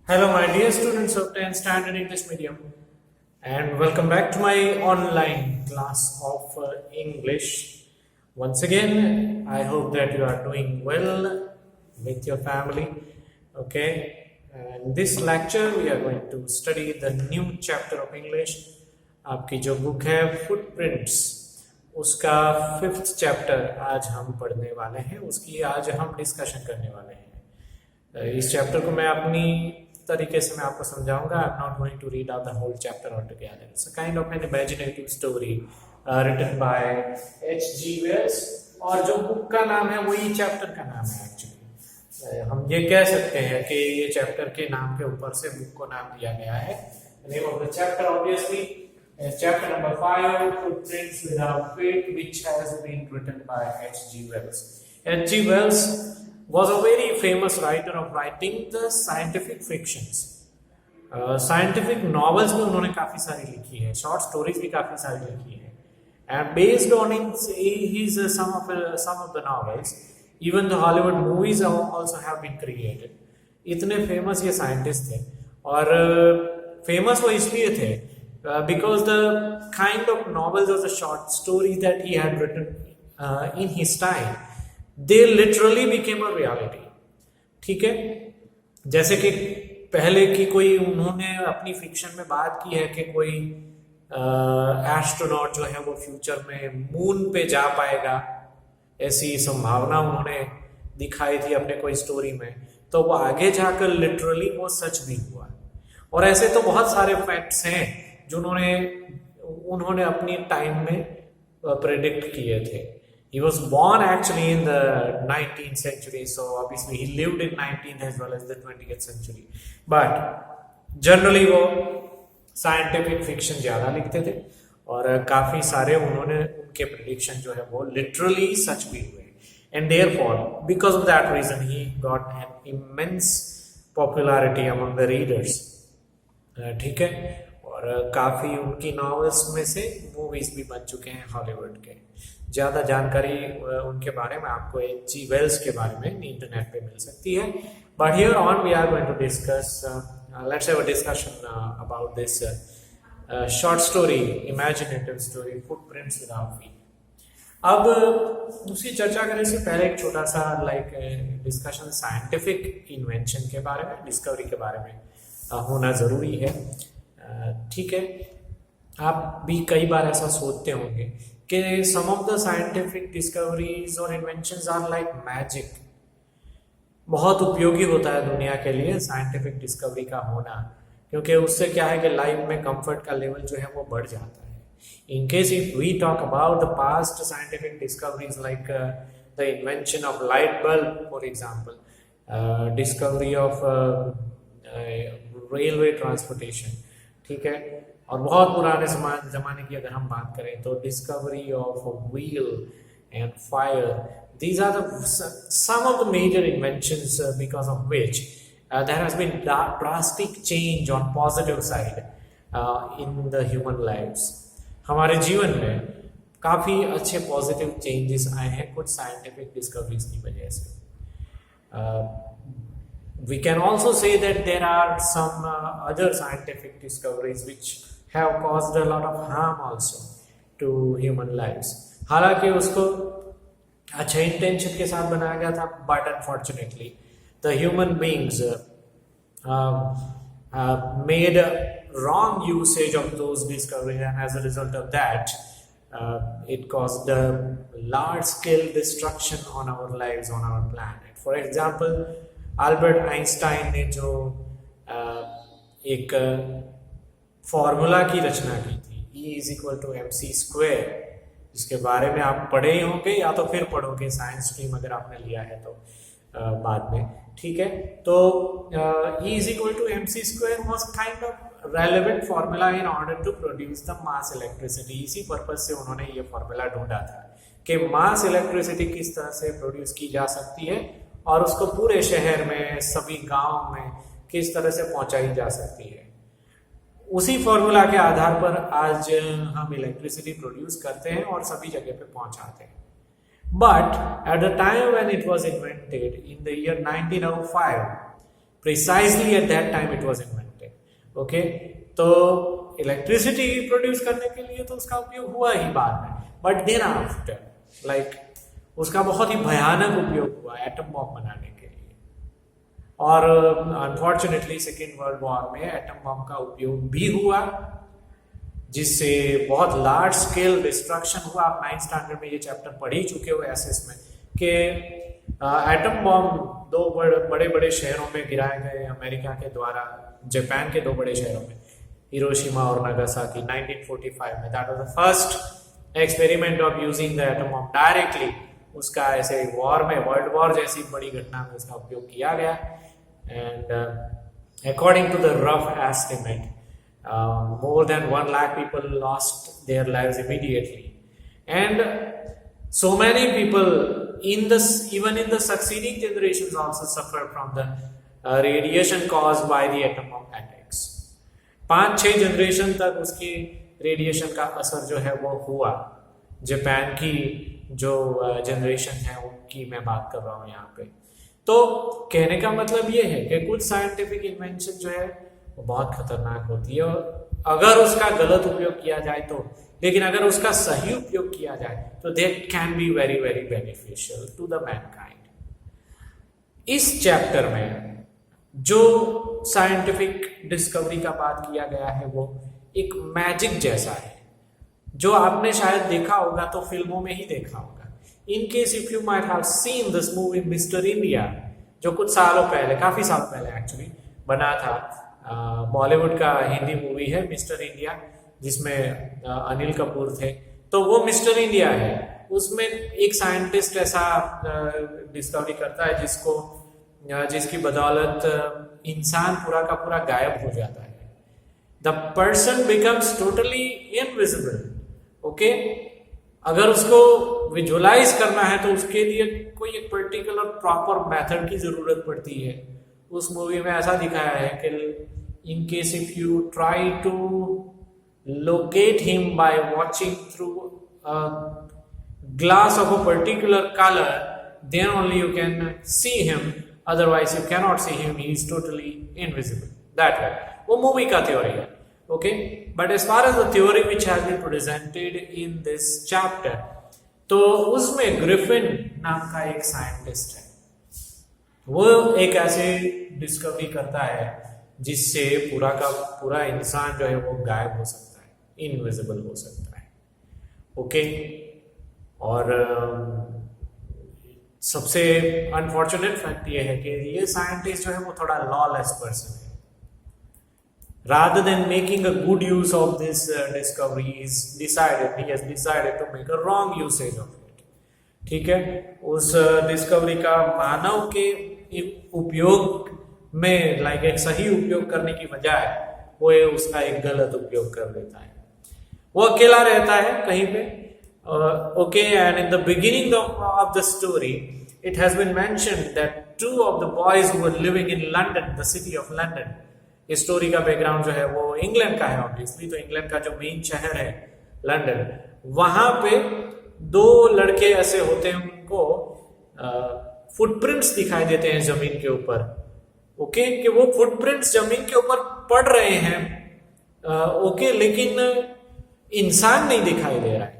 Hello, my dear students of 10th Standard English Medium, and welcome back to my online class of English. Once again, I hope that you are doing well with your family. Okay, and this lecture we are going to study the new chapter of English. आपकी जो book है footprints, उसका 5th chapter आज हम पढ़ने वाले हैं, उसकी आज हम डिस्कशन करने वाले हैं। इस चैप्टर को मैं अपनी तरीके से मैं आपको समझाऊंगा। I am not going to read out the whole chapter all together. It's a kind of an imaginative story written by H.G. Wells, और जो बुक का नाम है वही चैप्टर का नाम है। एक्चुअली हम ये कह सकते हैं कि ये चैप्टर के नाम के ऊपर से बुक को नाम दिया गया है। Name of the chapter obviously is chapter number 5, Footprints Without Feet, which has been written by H.G. Wells. H.G. Wells was a very famous writer of writing the scientific fictions. Scientific novels भी उन्होंने काफ़ी सारी लिखी है, short stories भी काफ़ी सारी लिखी है, and based on his some of the novels, even the Hollywood movies also have been created. इतने famous ये scientist थे, और famous वो इसलिए थे because the kind of novels or the short stories that he had written in his time, they literally became a reality. ठीक है, जैसे कि पहले की कोई उन्होंने अपनी फिक्शन में बात की है कि कोई एस्ट्रोनॉट जो है वो फ्यूचर में मून पे जा पाएगा, ऐसी संभावना उन्होंने दिखाई थी अपने कोई स्टोरी में, तो वो आगे जाकर लिटरली वो सच भी हुआ। और ऐसे तो बहुत सारे फैक्ट्स हैं जो उन्होंने अपनी टाइम में प्रेडिक्ट किए थे। He was born actually in the 19th century, so obviously he lived in 19th as well as the 20th century. But generally वो scientific fiction ज़्यादा लिखते थे, और काफ़ी सारे उनके prediction जो है वो literally सच भी हुए। And therefore, because of that reason, he got an immense popularity among the readers. ठीक है, और काफ़ी उनकी नॉवेल्स में से मूवीज भी बन चुके हैं हॉलीवुड के। ज़्यादा जानकारी उनके बारे में आपको H.G. वेल्स के बारे में इंटरनेट पे मिल सकती है। But here on we are going to discuss, let's have a discussion about this short story, imaginative story, footprints without feet. अब उसकी चर्चा करने से पहले एक छोटा सा डिस्कशन साइंटिफिक इन्वेंशन के बारे में, डिस्कवरी के बारे में होना ज़रूरी है। ठीक है, आप भी कई बार ऐसा सोचते होंगे कि सम ऑफ द साइंटिफिक डिस्कवरीज और इन्वेंशंस आर लाइक मैजिक। बहुत उपयोगी होता है दुनिया के लिए साइंटिफिक डिस्कवरी का होना, क्योंकि उससे क्या है कि लाइफ में कंफर्ट का लेवल जो है वो बढ़ जाता है। In case if we talk about the past scientific discoveries like the invention of light bulb for example, discovery of railway transportation, ठीक है, और बहुत पुराने जमाने की अगर हम बात करें तो discovery of wheel and fire, these are some of the major inventions because of which there has been drastic change on positive side in the human lives. हमारे जीवन में काफ़ी अच्छे पॉजिटिव चेंजेस आए हैं कुछ साइंटिफिक डिस्कवरीज की वजह से। We can also say that there are some other scientific discoveries which have caused a lot of harm also to human lives. हालांकि उसको अच्छा इंटेंशन के साथ बनाया गया था, but unfortunately the human beings made a wrong usage of those discoveries, and as a result of that it caused a large scale destruction on our lives, on our planet. For example, Albert Einstein ने जो एक formula की रचना की थी, E=mc², जिसके बारे में आप पढ़े ही होंगे या तो फिर पढ़ोगे साइंस स्ट्रीम अगर आपने लिया है तो बाद में, ठीक है। तो E=mc² was kind of relevant formula in order to produce the mass electricity. इसी पर्पज से उन्होंने ये फॉर्मूला ढूंढा था कि मास इलेक्ट्रिसिटी किस तरह से प्रोड्यूस की जा सकती है और उसको पूरे शहर में, सभी गांव में किस तरह से पहुंचाई जा सकती है। उसी फॉर्मूला के आधार पर आज हम इलेक्ट्रिसिटी प्रोड्यूस करते हैं और सभी जगह पे पहुंचाते हैं। But at the time when it was invented in the year 1905, precisely at that time it was invented. Okay, तो इलेक्ट्रिसिटी प्रोड्यूस करने के लिए तो उसका उपयोग हुआ ही बाद में, बट देन आफ्टर लाइक उसका बहुत ही भयानक उपयोग हुआ एटम बॉम्ब बनाने के लिए. और अनफॉर्चुनेटली सेकेंड वर्ल्ड वॉर में एटम बॉम्ब का उपयोग भी हुआ, जिससे बहुत लार्ज स्केल डिस्ट्रक्शन हुआ. आप 9th स्टैंडर्ड में ये चैप्टर पढ़ ही चुके हो एसएस में कि एटम बॉम्ब 2 बड़े बड़े शहरों में गिराए गए अमेरिका के द्वारा, जापान के 2 बड़े शहरों में, हिरोशिमा और नागासाकी 1945 में. That was the first experiment of using the atom bomb directly. उसका ऐसे वॉर में, वर्ल्ड वॉर जैसी बड़ी घटना में उसका उपयोग किया गया. And according to the rough estimate more than 1 lakh people lost their lives immediately, and so many people even in the succeeding generations also suffered from the radiation caused by the atom bomb attacks. 5-6 generation तक उसकी radiation का असर जो है वो हुआ. Japan की जो जनरेशन है उनकी मैं बात कर रहा हूँ यहाँ पे. तो कहने का मतलब ये है कि कुछ साइंटिफिक इन्वेंशन जो है वो बहुत खतरनाक होती है अगर उसका गलत उपयोग किया जाए तो, लेकिन अगर उसका सही उपयोग किया जाए तो that can be very very beneficial to the mankind. इस चैप्टर में जो साइंटिफिक डिस्कवरी का बात किया गया है वो एक मैजिक जैसा है, जो आपने शायद देखा होगा तो फिल्मों में ही देखा होगा. इन case if you might have seen this movie mister India, जो कुछ सालों पहले, काफी सालों पहले एक्चुअली बना था. बॉलीवुड का हिंदी मूवी है मिस्टर इंडिया, जिसमें अनिल कपूर थे. तो वो मिस्टर इंडिया है, उसमें एक साइंटिस्ट ऐसा डिस्कवरी करता है जिसकी बदौलत इंसान पूरा का पूरा गायब हो जाता है. The person becomes totally invisible. Okay, अगर उसको विजुअलाइज करना है तो उसके लिए कोई एक पर्टिकुलर प्रॉपर मेथड की जरूरत पड़ती है. उस मूवी में ऐसा दिखाया है कि in case if you try to locate him by watching through glass of a particular colour, then only you can see him, otherwise you cannot see him, he is totally invisible. That way वो movie का theory है. Okay, but as far as the theory which has been presented in this chapter, तो उसमें Griffin नाम का एक scientist है. वो एक ऐसे डिस्कवरी करता है जिससे पूरा का पूरा इंसान जो है वो गायब हो सकता है, इनविजिबल हो सकता है. ओके, और सबसे अनफॉर्चुनेट फैक्ट ये है कि ये साइंटिस्ट जो है वो थोड़ा लॉलेस पर्सन है. rather than making a good use of this discovery, he has decided to make a wrong usage of it. ठीक है, उस डिस्कवरी का मानव के उपयोग में लाइक एक सही उपयोग करने की बजाय वो उसका एक गलत उपयोग कर लेता है. वो अकेला रहता है कहीं पे. Okay, and in the beginning of the story it has been mentioned that 2 of the boys who were living in London, the city of London. इस स्टोरी का बैकग्राउंड जो है वो इंग्लैंड का है ऑब्वियसली. तो इंग्लैंड का जो मेन शहर है लंदन, वहां पे 2 लड़के ऐसे होते हैं, उनको फुटप्रिंट्स दिखाई देते हैं जमीन के ऊपर. ओके, कि वो फुटप्रिंट्स जमीन के ऊपर पड़ रहे हैं. ओके, लेकिन इंसान नहीं दिखाई दे रहा है.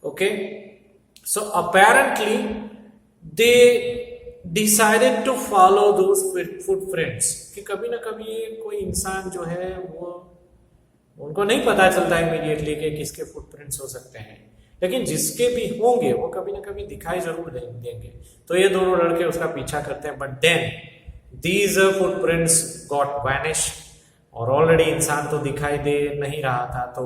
Okay, so apparently they decided to follow those footprints, कि कभी ना कभी कोई इंसान जो है वो, उनको नहीं पता चलता इमीडिएटली कि किसके फुटप्रिंट्स हो सकते हैं, लेकिन जिसके भी होंगे वो कभी ना कभी दिखाई जरूर देंगे. तो ये दोनों लड़के उसका पीछा करते हैं, but then these footprints got vanish, और ऑलरेडी इंसान तो दिखाई दे नहीं रहा था, तो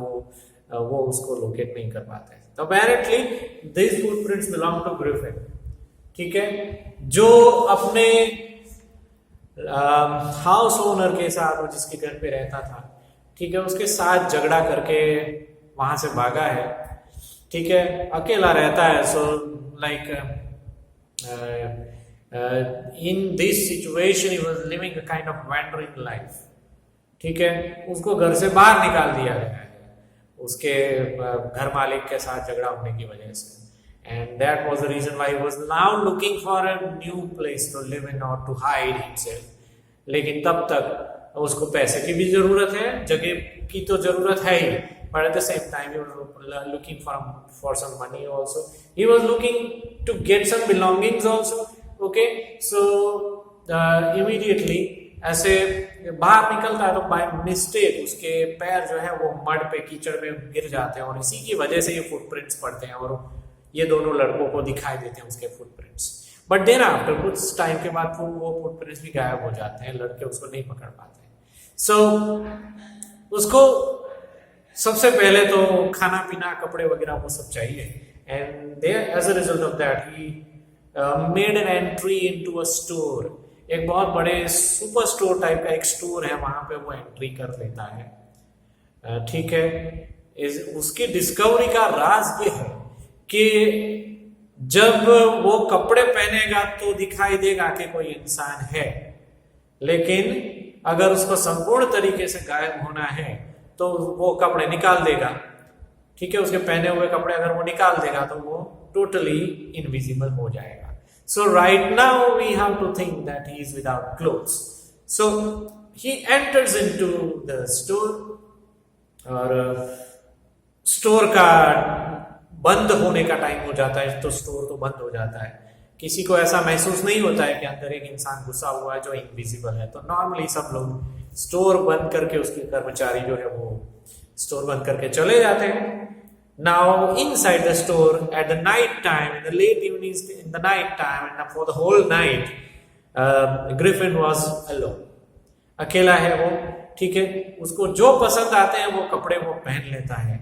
वो उसको लोकेट नहीं कर पाते. तो apparently these footprints belong to Griffin. ठीक है, जो अपने हाउस ओनर के साथ, जिसके घर पे रहता था, ठीक है, उसके साथ झगड़ा करके वहां से भागा है. ठीक है, अकेला रहता है. So like in this situation he was living a kind of wandering life. ठीक है, उसको घर से बाहर निकाल दिया गया है उसके घर मालिक के साथ झगड़ा होने की वजह से. And that was the reason why he was now looking for a new place to live in or to hide himself. लेकिन तब तक उसको पैसे की भी जरूरत है, जगह की तो जरूरत है ही, but at the same time he was looking for some money also. He was looking to get some belongings also. Okay, so immediately ऐसे बाहर निकलता है तो बाय मिस्टेक उसके पैर जो है वो मड पे, कीचड़ में गिर जाते हैं और इसी की वजह से ये फुटप्रिंट्स पड़ते हैं और ये दोनों लड़कों को दिखाई देते हैं उसके फुटप्रिंट्स। बट देन आफ्टर कुछ टाइम के बाद वो फुटप्रिंट्स भी गायब हो जाते हैं, लड़के उसको नहीं पकड़ पाते। सो उसको सबसे पहले तो खाना पीना, कपड़े वगैरह वो सब चाहिए, and there as a result of that he made an entry into a store. एक बहुत बड़े सुपर स्टोर टाइप का एक स्टोर है, वहां पे वो एंट्री कर लेता है। ठीक है, उसकी डिस्कवरी का राज ये है कि जब वो कपड़े पहनेगा तो दिखाई देगा कि कोई इंसान है, लेकिन अगर उसको संपूर्ण तरीके से गायब होना है तो वो कपड़े निकाल देगा। ठीक है, उसके पहने हुए कपड़े अगर वो निकाल देगा तो वो टोटली इनविजिबल हो जाएगा। So right now we have to think that he is without clothes. So he enters into the store और स्टोर का बंद होने का टाइम हो जाता है, तो स्टोर तो बंद हो जाता है। किसी को ऐसा महसूस नहीं होता है कि अंदर एक इंसान घुसा हुआ है जो इनविजिबल है। तो नॉर्मली सब लोग स्टोर बंद करके, उसके कर्मचारी जो है वो स्टोर बंद करके चले जाते हैं। Now inside the store at the night time, in the late evenings, in the night time, and for the whole night, Griffin was alone. अकेला है वो। ठीक है, उसको जो पसंद आते हैं वो कपड़े वो पहन लेता है,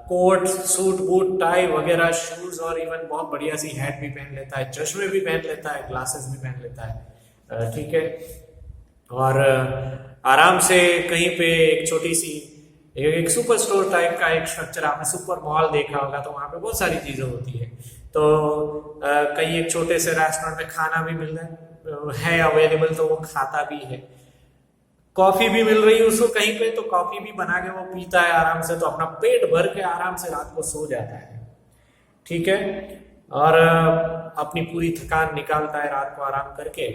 कोट, सूट, बूट, टाई वगैरह, शूज और इवन बहुत बढ़िया सी हैट भी पहन लेता है, चश्मे भी पहन लेता है, ग्लासेस भी पहन लेता है। ठीक है, और आराम से कहीं पे एक छोटी सी एक सुपर स्टोर टाइप का एक स्ट्रक्चर, आपने सुपर मॉल देखा होगा तो वहां पे बहुत सारी चीजें होती है। तो कहीं एक छोटे से रेस्टोरेंट में खाना भी मिल रहा है अवेलेबल, तो वो खाता भी है। कॉफी भी मिल रही है उसको कहीं पे, तो कॉफी भी बना के वो पीता है आराम से, तो अपना पेट भर के आराम से रात को सो जाता है। ठीक है, और अपनी पूरी थकान निकालता है रात को आराम करके।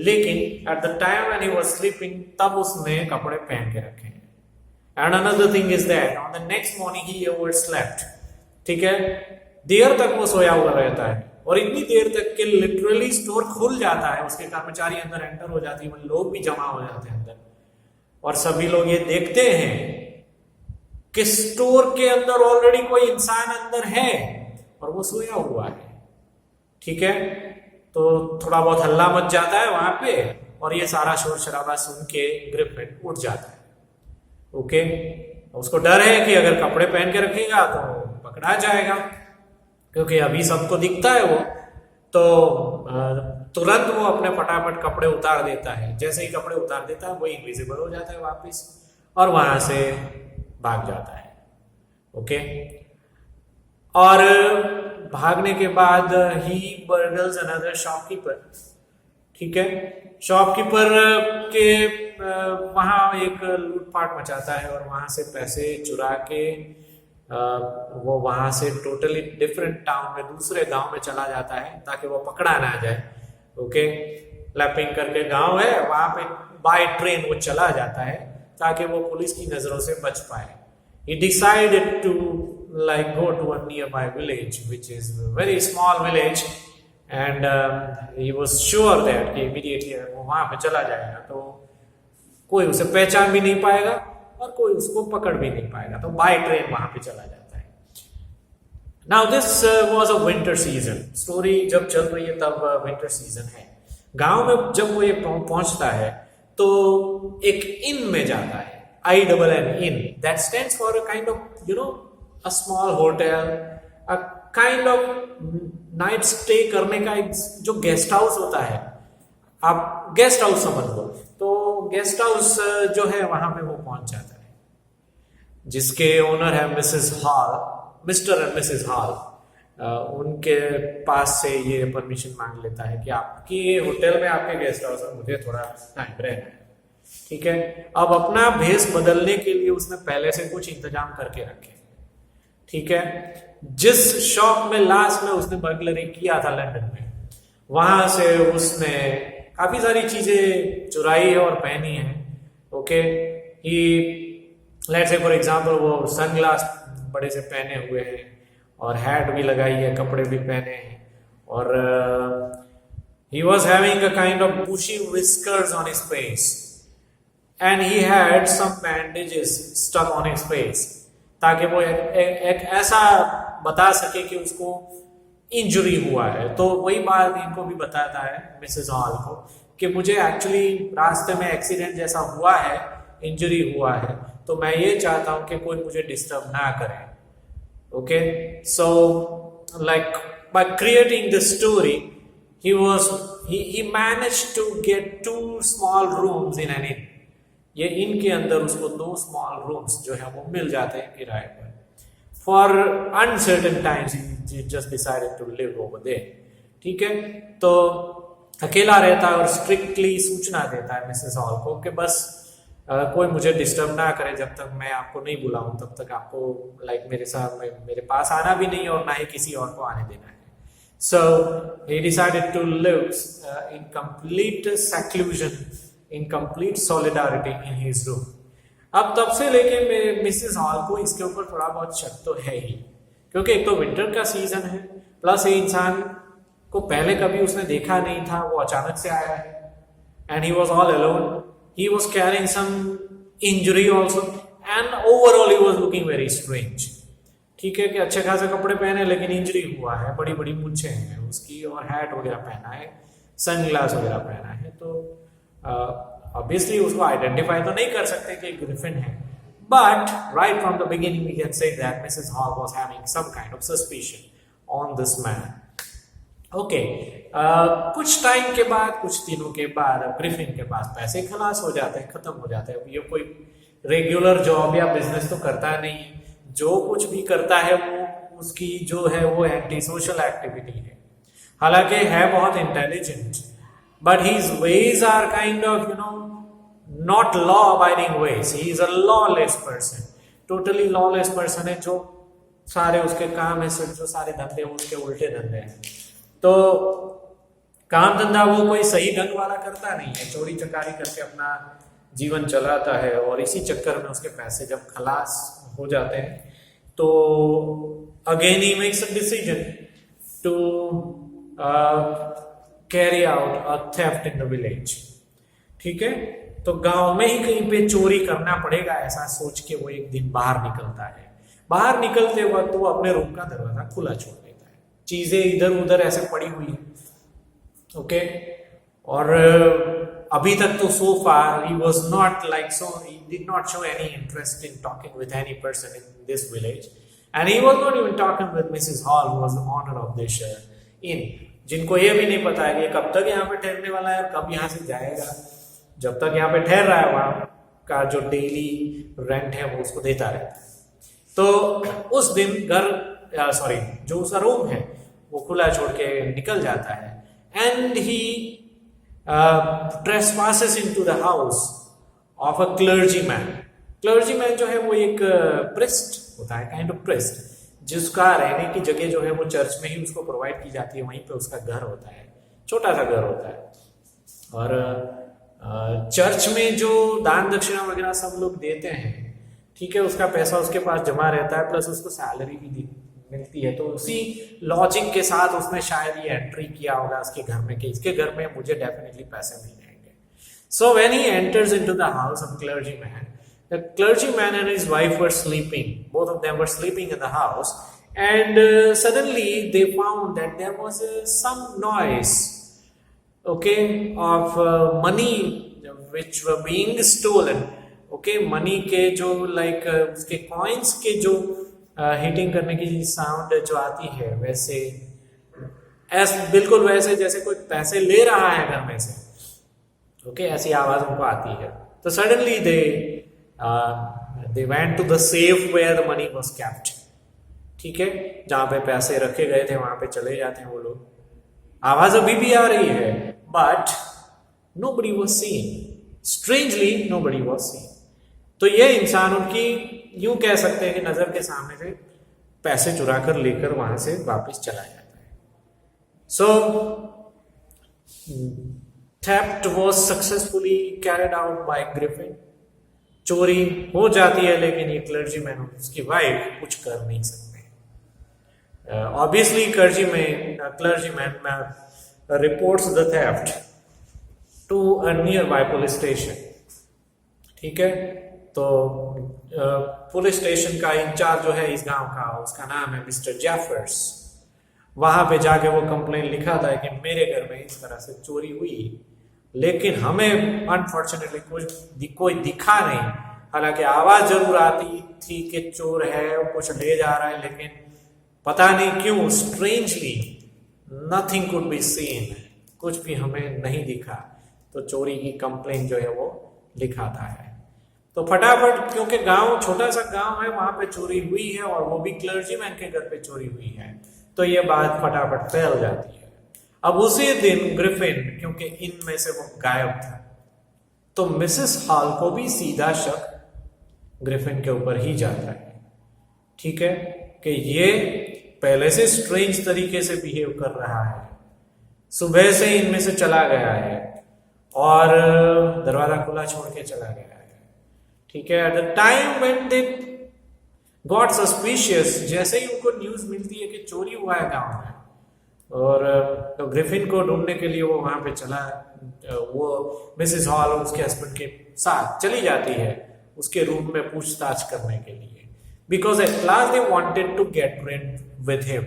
लेकिन at the time when he was sleeping, तब उसने कपड़े पहन के रखे हैं। And another thing is that on the next morning he overslept. ठीक है, देर तक वो सोया हुआ रहता है, और इतनी देर तक कि लिटरली स्टोर खुल जाता है, उसके कर्मचारी अंदर एंटर हो जाती है, लोग भी जमा हो जाते हैं अंदर, और सभी लोग ये देखते हैं कि स्टोर के अंदर ऑलरेडी कोई इंसान अंदर है और वो सोया हुआ है। ठीक है, तो थोड़ा बहुत हल्ला मच जाता है वहां पे, और ये सारा शोर शराबा सुन के ग्रिफिन उठ जाता है। ओके, उसको डर है कि अगर कपड़े पहन के रखेगा तो पकड़ा जाएगा, क्योंकि अभी सबको दिखता है वो, तो तुरंत वो अपने फटाफट कपड़े उतार देता है। जैसे ही कपड़े उतार देता है वो इनविजिबल हो जाता है वापस, और वहां से भाग जाता है। ओके, और भागने के बाद ही बर्गल्स अनदर शॉपकीपर। ठीक है, शॉपकीपर के वहां एक लूटपाट मचाता है और वहां से पैसे चुरा के वो वहां से टोटली डिफरेंट टाउन में, दूसरे गांव में चला जाता है ताकि वो पकड़ा ना जाए। ओके, लैपिंग करके गांव है, वहां पे बाय ट्रेन वो चला जाता है ताकि वो पुलिस की नजरों से बच पाए। He decided to like go to a nearby village, which is a very small village, and he was sure that कि immediately वो वहां पे चला जाएगा तो कोई उसे पहचान भी नहीं पाएगा और कोई उसको पकड़ भी नहीं पाएगा, तो बाय ट्रेन वहां पे चला जाता है। Now this was a winter season. Story जब चल रही है तब विंटर सीजन है। गांव में जब वो ये पहुंचता है तो एक इन में जाता है, INN, in, that stands for a kind of a small hotel, a kind of night stay करने का एक जो गेस्ट हाउस होता है, आप गेस्ट हाउस समझ लो। तो गेस्ट हाउस जो है वहां पे वो पहुंच जाता है, जिसके ओनर है Mrs hall, mister and Mrs hall. उनके पास से ये परमिशन मांग लेता है कि आपकी होटल में, आपके गेस्ट हाउस में मुझे थोड़ा टाइम रहना है। ठीक है, अब अपना भेष बदलने के लिए उसने पहले से कुछ इंतजाम करके रखे। ठीक है, जिस शॉप में लास्ट में उसने बर्गलरी किया था लंदन में, वहां से उसने काफी सारी चीजें चुराई है और पहनी है। Okay, he let's say for example वो सनग्लास बड़े से पहने हुए हैं और हैट भी लगाई है, कपड़े भी पहने हैं, और he was having a kind of bushy whiskers on his face and he had some bandages stuck on his face, ताकि वो एक ऐसा बता सके कि उसको इंजरी हुआ है। तो वही बात इनको भी बताता है मिसेस हॉल को कि मुझे एक्चुअली रास्ते में एक्सीडेंट जैसा हुआ है, इंजरी हुआ है, तो मैं ये चाहता हूं कि कोई मुझे डिस्टर्ब ना करे। Okay, so like by creating the story he managed to get 2 small rooms in an inn। ये इन के अंदर उसको 2 स्मॉल रूम्स जो है वो मिल जाते हैं किराए पर। For uncertain times he just decided to live over there। ठीक है, तो अकेला रहता है और स्ट्रिक्टली सूचना देता है मिसेस हॉल को कि बस कोई मुझे डिस्टर्ब ना करे, जब तक मैं आपको नहीं बुलाऊं तब तक आपको मेरे साथ मेरे पास आना भी नहीं और ना ही किसी और को आने देना है। So he decided to live in complete seclusion, in complete solidarity in his room। अब तब से लेके मिसेस हॉल को इसके ऊपर थोड़ा बहुत शक तो है ही, क्योंकि एक तो विंटर का सीजन है, प्लस ये इंसान को पहले कभी उसने देखा नहीं था, वो अचानक से आया है, and he was all alone, he was carrying some injury also, and overall he was looking very strange. ठीक है कि अच्छे खासे कपड़े पहने लेकिन इंजरी हुआ है, बड़ी बड़ी मूंछें हैं उसकी, और हैट वगैरह पहना है, सनग्लास वगैरह पहना है, तो ऑब्वियसली उसको आइडेंटिफाई तो नहीं कर सकते कि ग्रिफिन है, but right from the beginning we can say that Mrs Hall was having some kind of suspicion on this man. Okay, कुछ टाइम के बाद, कुछ दिनों के बाद ग्रिफिन के पास पैसे खलास हो जाते हैं, खत्म हो जाते हैं। ये कोई रेगुलर जॉब या बिजनेस तो करता नहीं है, जो कुछ भी करता है वो उसकी जो है वो एंटी सोशल एक्टिविटी है। हालांकि है बहुत intelligent, but his ways are kind of not law abiding ways. He is a lawless person, totally lawless person है। जो सारे उसके काम है, सिर्फ जो सारे धंधे उसके उल्टे धंधे हैं। तो काम धंधा वो कोई सही ढंग वाला करता नहीं है, चोरी चकारी करके अपना जीवन चलाता है, और इसी चक्कर में उसके पैसे जब खलास हो जाते हैं तो again he makes a decision to carry out a theft in the village. ठीक है, तो गांव में ही कहीं पे चोरी करना पड़ेगा ऐसा सोच के वो एक दिन बाहर निकलता है। बाहर निकलते वक्त वो अपने रूम का दरवाजा खुला छोड़ देता है, चीजें इधर उधर ऐसे पड़ी हुई है। ओके, और अभी तक तो so far he was not like, so he did not show any interest in talking with any person in this village, and he was not even talking with Mrs. Hall, who was the owner of this inn, जिनको ये भी नहीं पता है कि कब तक यहाँ पे ठहरने वाला है और कब यहाँ से जाएगा। जब तक यहाँ पे ठहर रहा है वहाँ का जो डेली रेंट है वो उसको देता रहता है। तो उस दिन जो उसका रूम है वो खुला छोड़ के निकल जाता है, and he trespasses into the house of a clergyman। clergyman जो है वो एक priest होता है, काइंड ऑफ priest, जिसका रहने की जगह जो है वो चर्च में ही उसको प्रोवाइड की जाती है, वहीं पे उसका घर होता है, छोटा सा घर होता है। और चर्च में जो दान दक्षिणा वगैरह सब लोग देते हैं, ठीक है, उसका पैसा उसके पास जमा रहता है, प्लस उसको सैलरी भी मिलती है। तो उसी लॉजिक के साथ उसने शायद ये एंट्री किया होगा उसके घर में कि इसके घर में मुझे डेफिनेटली पैसे मिल जाएंगे। So when he enters into the house of clergyman, the clergyman and his wife were sleeping, both of them were sleeping in the house, and suddenly they found that there was some noise, okay, of money which were being stolen. Okay, money के जो like उसके coins के जो hitting करने की sound जो आती है, वैसे बिल्कुल वैसे जैसे कोई पैसे ले रहा है घर में से, ओके, ऐसी आवाज उनको आती है। तो suddenly they went to the safe where the money was kept. ठीक है, जहां पे पैसे रखे गए थे वहां पे चले जाते हैं वो लोग। आवाज अभी भी आ रही है, but nobody was scene, strangely nobody was scene. तो ये इंसान उनकी यूं कह सकते हैं कि नजर के सामने से पैसे चुरा कर लेकर वहां से वापस चला जाता है। So theft was successfully carried out by Griffin. चोरी हो जाती है लेकिन ये क्लर्जीमैन और उसकी वाइफ कुछ कर नहीं सकते। Obviously clergyman reports the theft to a nearby police station. ठीक है, तो पुलिस स्टेशन का इंचार्ज जो है इस गांव का, उसका नाम है मिस्टर जेफर्स। वहां पे जाके वो कंप्लेन लिखा था कि मेरे घर में इस तरह से चोरी हुई, लेकिन हमें अनफॉर्चुनेटली कोई दिखा नहीं। हालांकि आवाज जरूर आती थी कि चोर है, कुछ ले जा रहा है, लेकिन पता नहीं क्यों strangely nothing could be seen, कुछ भी हमें नहीं दिखा। तो चोरी की कंप्लेन जो है वो लिखाता है। तो फटाफट, क्योंकि गांव छोटा सा गांव है, वहां पे चोरी हुई है और वो भी क्लर्जीमैन के घर पे चोरी हुई है, तो ये बात फटाफट फैल जाती है। अब उसी दिन ग्रिफिन, क्योंकि इनमें से वो गायब था, तो मिसेस हॉल को भी सीधा शक ग्रिफिन के ऊपर ही जाता है। ठीक है, कि ये पहले से स्ट्रेंज तरीके से बिहेव कर रहा है, सुबह से इनमें से चला गया है और दरवाजा खुला छोड़ के चला गया है। ठीक है, at the time when they got suspicious, जैसे ही उनको न्यूज मिलती है कि चोरी हुआ है गांव में, और तो ग्रिफिन को ढूंढने के लिए वो वहां पे चला, वो मिसेस हॉल और उसके हस्बैंड के साथ चली जाती है उसके रूम में पूछताछ करने के लिए, because at last they wanted to get rid with him,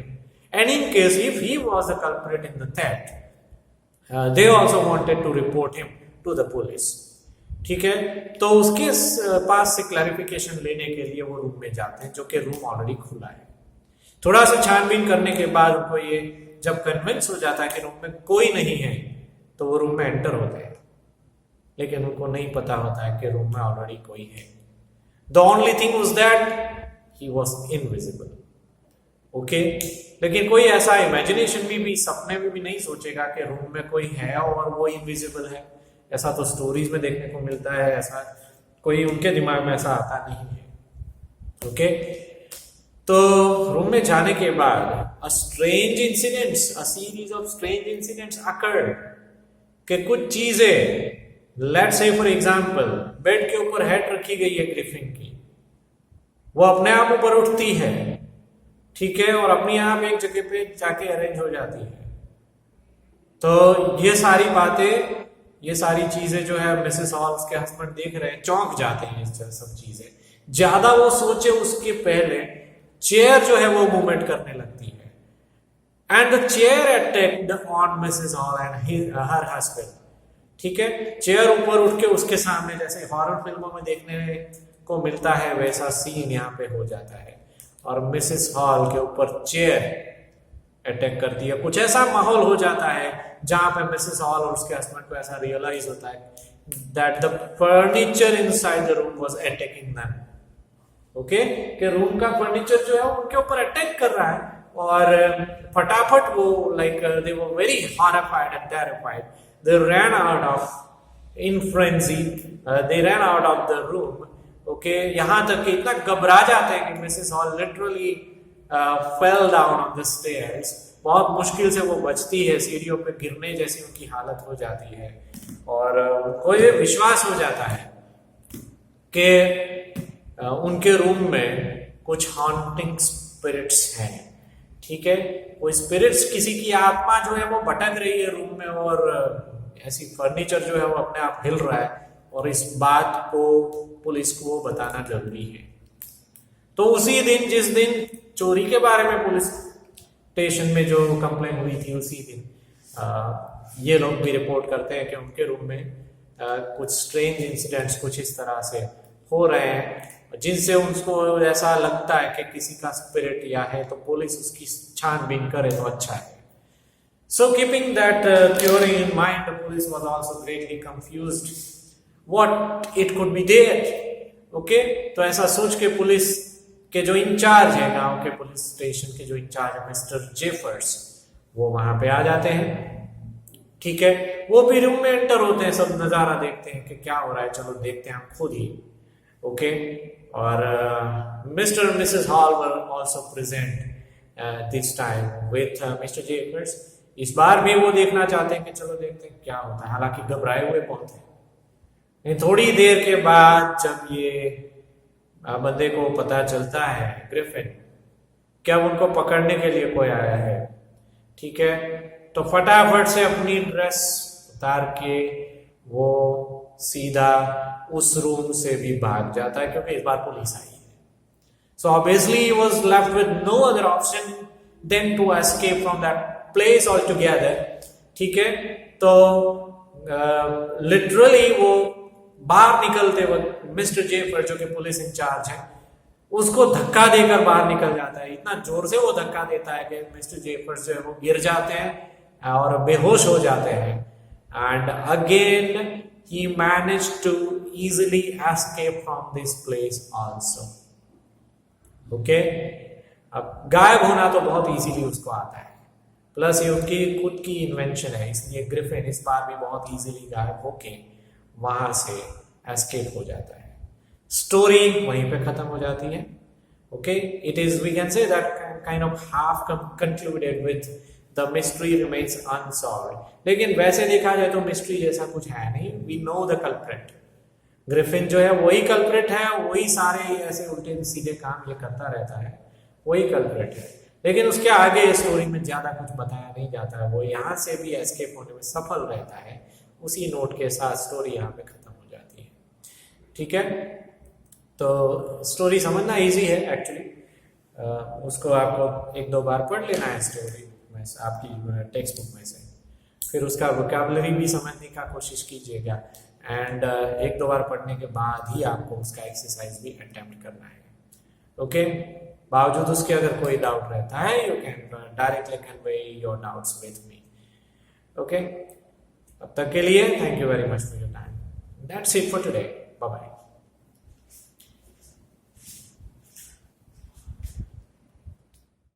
and in case if he was the culprit in the theft, they also wanted to report him to the police. ठीक है, तो उसके पास से क्लैरिफिकेशन लेने के लिए वो room में जाते हैं, जो कि रूम ऑलरेडी खुला है। थोड़ा सा छानबीन करने के बाद उनको ये जब कन्विंस हो जाता है कि रूम में कोई नहीं है, तो वो रूम में एंटर होते हैं, लेकिन उनको नहीं पता होता है कि रूम में ऑलरेडी कोई है। The only thing was that he was invisible. Okay, लेकिन कोई ऐसा इमेजिनेशन भी सपने में भी नहीं सोचेगा कि रूम में कोई है और वो इनविजिबल है। ऐसा तो स्टोरीज में देखने को मिलता है, ऐसा कोई उनके दिमाग में ऐसा आता नहीं है। ओके, तो रूम में जाने के बाद a series of strange incidents occurred, कि कुछ चीजें, let's say for example, bed के ऊपर हेड रखी गई है ग्रिफिन की, वो अपने आप ऊपर उठती है, ठीक है, और अपनी आप एक जगह पे जाके अरेंज हो जाती है। तो ये सारी बातें, ये सारी चीजें जो है मिसेस हॉल्स के हस्बैंड देख रहे हैं, चौंक जाते हैं इस सब चीजें। ज्यादा वो सोचे उसके पहले चेयर जो है वो मूवमेंट करने लगती है, and the chair attacked on Mrs hall and her husband. ठीक है, चेयर ऊपर उठ के उसके सामने, जैसे हॉरर फिल्मों में देखने को मिलता है, वैसा सीन यहाँ पे हो जाता है, और मिसेस हॉल के ऊपर चेयर अटैक करती है। कुछ ऐसा माहौल हो जाता है जहां पे मिसेस हॉल और उसके हस्बैंड को ऐसा रियलाइज होता है that the furniture inside the room was attacking them. Okay, कि रूम का फर्नीचर जो है उनके ऊपर अटैक कर रहा है, और फटाफट वो like they were very horrified and terrified, they ran out of in frenzy, they ran out of the room. Okay, यहां तक कि इतना घबरा जाते हैं कि Mrs hall literally fell down on the stairs. बहुत मुश्किल से वो बचती है, सीढ़ियों पे गिरने जैसी उनकी हालत हो जाती है, और उनको ये विश्वास हो जाता है कि उनके रूम में कुछ हॉन्टिंग स्पिरिट्स हैं। ठीक है, वो स्पिरिट्स, किसी की आत्मा जो है वो भटक रही है रूम में, और ऐसी फर्नीचर जो है वो अपने आप हिल रहा है, और इस बात को पुलिस को बताना जरूरी है। तो उसी दिन, जिस दिन चोरी के बारे में पुलिस स्टेशन में जो कंप्लेन हुई थी, उसी दिन ये लोग भी रिपोर्ट करते हैं कि उनके रूम में कुछ स्ट्रेंज इंसिडेंट्स कुछ इस तरह से हो रहे हैं, जिनसे उनको ऐसा लगता है कि किसी का स्पिरिट या है, तो पुलिस उसकी छानबीन करे तो अच्छा है। So keeping that theory in mind, the police was also greatly confused what it could be there. Okay, तो ऐसा सोच के पुलिस के जो इंचार्ज है, गांव के पुलिस स्टेशन के जो इंचार्ज है मिस्टर जेफर्स, वो वहां पे आ जाते हैं। ठीक है, वो भी रूम में एंटर होते हैं, सब नजारा देखते हैं कि क्या हो रहा है, चलो देखते हैं हम खुद ही। ओके, और mister and Mrs. Hall were also present this time with Mr. Jeffers, इस बार भी वो देखना चाहते हैं कि चलो देखते हैं क्या होता है, हालांकि घबराए हुए बहुत हैं। लेकिन थोड़ी देर के बाद जब ये बंदे को पता चलता है, ग्रिफिन, कि अब उनको पकड़ने के लिए कोई आया है, ठीक है, तो फटाफट से अपनी ड्रेस उतार के वो सीधा उस रूम से भी भाग जाता है, क्योंकि इस बार पुलिस आई है। So obviously he was left with no other option than to escape from that place all together, ठीक है। तो लिटरली वो बाहर निकलते वक्त मिस्टर जेफर, जो कि पुलिस इंचार्ज है, उसको धक्का देकर बाहर निकल जाता है। इतना जोर से वो धक्का देता है कि मिस्टर जेफर जो है वो गिर जाते हैं और बेहोश हो जाते हैं। And again he managed to easily escape from this place also. Okay? अब गायब होना तो बहुत इजीली उसको आता है, प्लस ये उसकी खुद की इन्वेंशन है, इसलिए ग्रिफिन इस बार भी बहुत इजीली गायब होके वहां से एस्केप हो जाता है। स्टोरी वहीं पे खत्म हो जाती है। Okay, it is, we can say that kind of half concluded with the mystery remains unsolved. लेकिन वैसे देखा जाए तो मिस्ट्री जैसा कुछ है नहीं। We know the culprit, Griffin जो है वही कल्प्रिट है, वही सारे ऐसे उल्टे सीधे काम ये करता रहता है, वही कल्प्रिट है। लेकिन उसके आगे स्टोरी में ज्यादा कुछ बताया नहीं जाता है, वो यहाँ से भी एस्केप होने में सफल रहता है। उसी नोट के साथ स्टोरी यहाँ पे खत्म हो जाती है, ठीक है। तो स्टोरी समझना इजी है एक्चुअली, उसको आपको एक दो बार पढ़ लेना है स्टोरी में से, आपकी टेक्स्ट बुक में से, फिर उसका वोकैबुलरी भी समझने का कोशिश कीजिएगा। एंड एक दो बार पढ़ने के बाद ही आपको उसका एक्सरसाइज भी अटेम्प्ट करना है। ओके, बावजूद उसके अगर कोई डाउट रहता है, you can directly convey your doubts with me. Okay, तब तक के लिए thank you very much for your time. That's it for today, bye bye.